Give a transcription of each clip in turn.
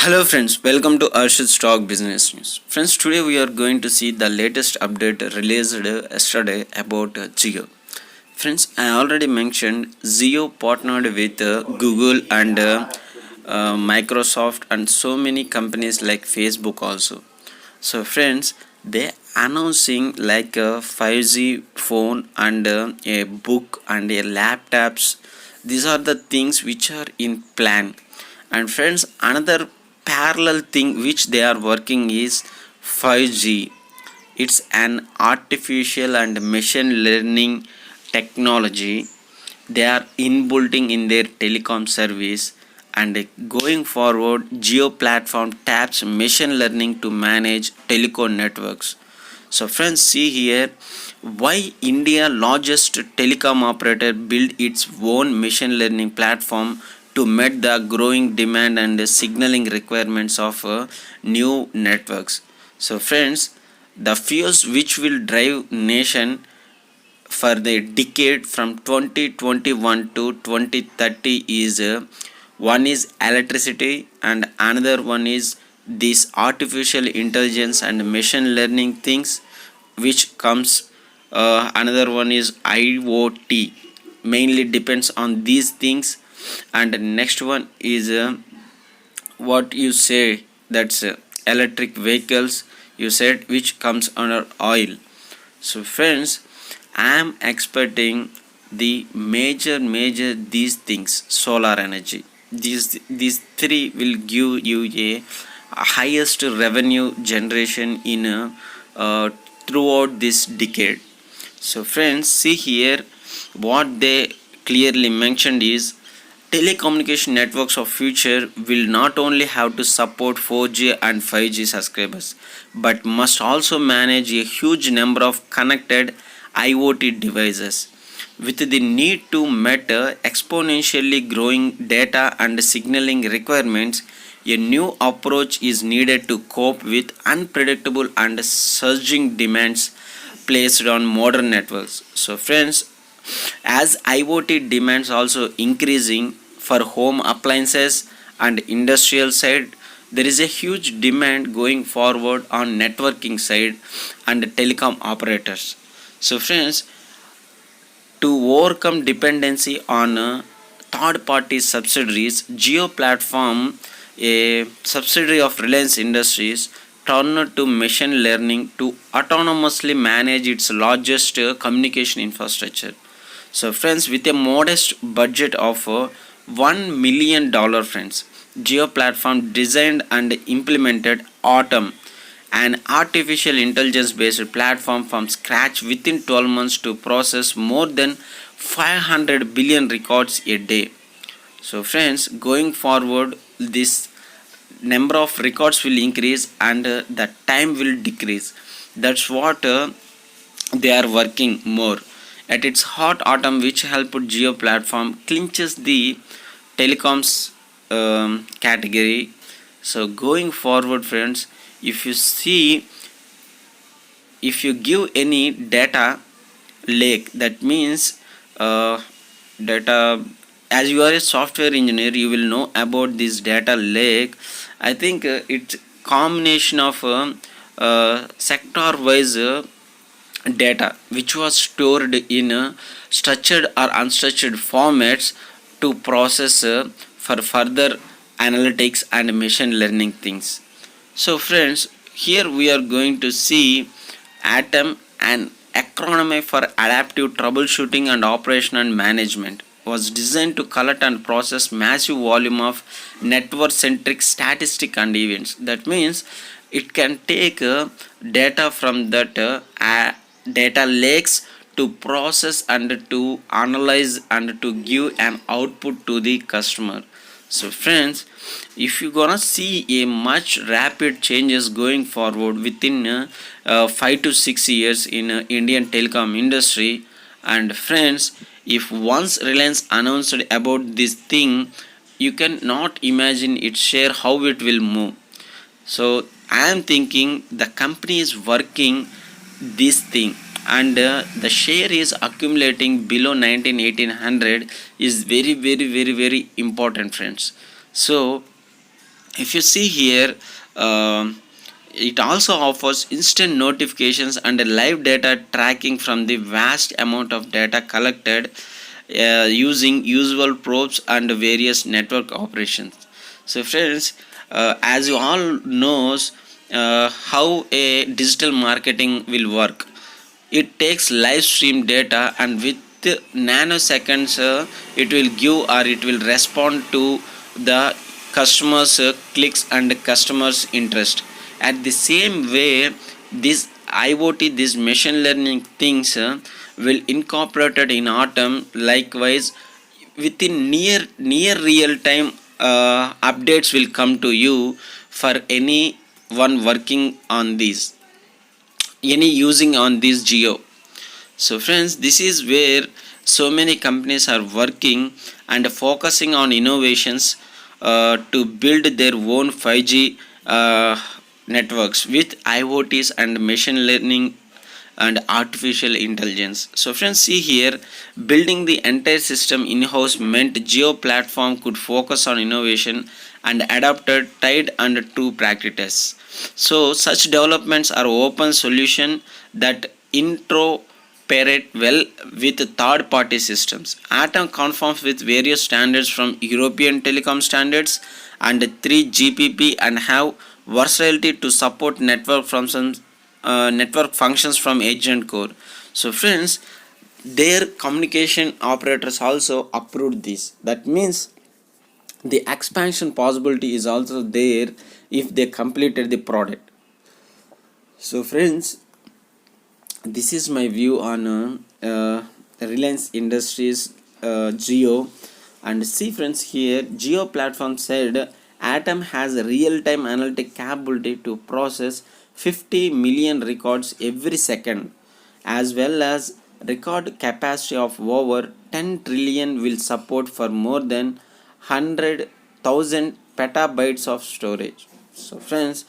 Hello friends, welcome to Arshad Stock Business News. Friends, today we are going to see the latest update released yesterday about Jio. Friends, I already mentioned Jio partnered with Google and Microsoft and so many companies like Facebook also. So friends, they announcing like a 5G phone and a book and a laptops. These are the things which are in plan. And friends, another parallel thing which they are working is 5G. It's an artificial and machine learning technology they are inbuilding in their telecom service, and going forward Geo platform taps machine learning to manage telecom networks. So friends, see here why India largest telecom operator build its own machine learning platform to meet the growing demand and the signaling requirements of new networks. So friends, the fuels which will drive nation for the decade from 2021 to 2030 is one is electricity and another one is this artificial intelligence and machine learning things which comes. Another one is IoT, mainly depends on these things. And next one is what you say, that's electric vehicles you said, which comes under oil. So friends, I am expecting the major these things, solar energy. These three will give you a highest revenue generation in throughout this decade. So friends, see here what they clearly mentioned is telecommunication networks of future will not only have to support 4G and 5G subscribers but must also manage a huge number of connected IoT devices. With the need to meet exponentially growing data and signaling requirements, a new approach is needed to cope with unpredictable and surging demands placed on modern networks. So friends, as IoT demands also increasing for home appliances and industrial side, there is a huge demand going forward on networking side and telecom operators. So friends, to overcome dependency on third party subsidiaries, Geo Platform, a subsidiary of Reliance Industries, turned to machine learning to autonomously manage its largest communication infrastructure. So friends, with a modest budget of $1 million, friends, Geo Platform designed and implemented Autumn, an artificial intelligence based platform from scratch within 12 months to process more than 500 billion records a day. So friends, going forward this number of records will increase and the time will decrease. That's what they are working more. At its heart, Autumn, which helped Geo platform, clinches the telecoms category. So going forward, friends, if you see, if you give any data lake, that means data, as you are a software engineer, you will know about this data lake. I think it's combination of sector wise data which was stored in structured or unstructured formats to process for further analytics and machine learning things. So friends, here we are going to see Atom, an acronym for adaptive troubleshooting and operation and management, was designed to collect and process massive volume of network centric statistic and events. That means it can take data from that data lakes to process and to analyze and to give an output to the customer. So friends, if you're gonna see a much rapid changes going forward within 5 to 6 years in Indian telecom industry. And friends, if once Reliance announced about this thing, you cannot imagine its share how it will move. So I am thinking the company is working this thing, and the share is accumulating below 19 1800 is very important, friends. So If you see here, it also offers instant notifications and live data tracking from the vast amount of data collected using usual probes and various network operations. So friends, as you all knows, how a digital marketing will work. It takes live stream data, and with nanoseconds it will give or it will respond to the customers clicks and customers interest. At the same way, this IoT, this machine learning things will incorporated in Atom. Likewise, within near real time updates will come to you for any one working on these, any using on this geo. So friends, this is where so many companies are working and focusing on innovations to build their own 5G networks with IoTs and machine learning and artificial intelligence. So friends, see here, building the entire system in-house meant Geo platform could focus on innovation and adapted tied and true practices. So such developments are open solution that interoperate well with third party systems. Atom conforms with various standards from European telecom standards and 3GPP and have versatility to support network functions from agent core. So friends, their communication operators also approved this. That means the expansion possibility is also there if they completed the product. So friends, this is my view on Reliance Industries Geo. And see friends, here Geo platform said Atom has a real-time analytic capability to process 50 million records every second, as well as record capacity of over 10 trillion, will support for more than 100,000 petabytes of storage. So friends,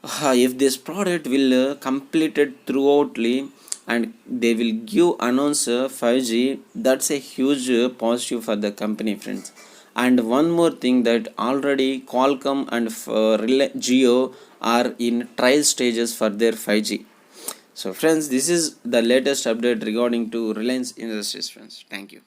if this product will completed throughoutly and they will give announce 5G, that's a huge positive for the company friends. And one more thing, that already Qualcomm and Geo are in trial stages for their 5G. So friends, this is the latest update regarding to Reliance Industries friends. Thank you.